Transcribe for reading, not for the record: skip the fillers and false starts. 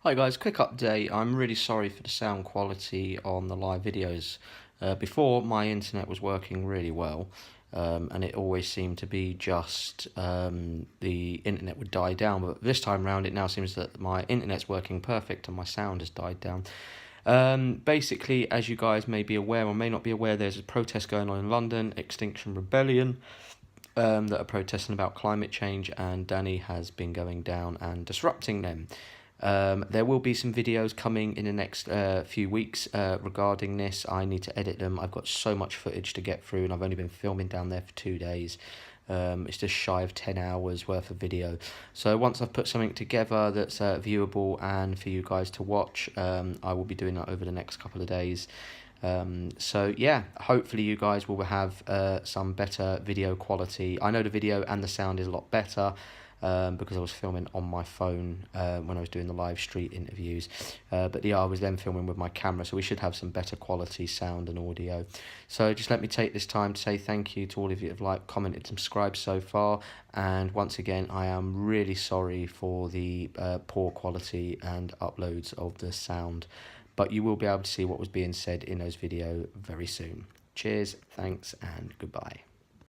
Hi guys, quick update. I'm really sorry for the sound quality on the live videos. Before, my internet was working really well, and it always seemed to be just the internet would die down. But this time round, it now seems that my internet's working perfect and my sound has died down. Basically, as you guys may be aware or may not be aware, there's a protest going on in London, Extinction Rebellion, that are protesting about climate change, and Danny has been going down and disrupting them. There will be some videos coming in the next few weeks regarding this. I need to edit them. I've got so much footage to get through, and I've only been filming down there for 2 days. It's just shy of 10 hours worth of video. So once I've put something together that's viewable and for you guys to watch, I will be doing that over the next couple of days. So yeah, hopefully you guys will have some better video quality. I know the video and the sound is a lot better because I was filming on my phone when I was doing the live street interviews. But yeah, I was then filming with my camera, so we should have some better quality sound and audio. So just let me take this time to say thank you to all of you who have liked, commented, subscribed so far. And once again, I am really sorry for the poor quality and uploads of the sound. But you will be able to see what was being said in those videos very soon. Cheers, thanks, and goodbye.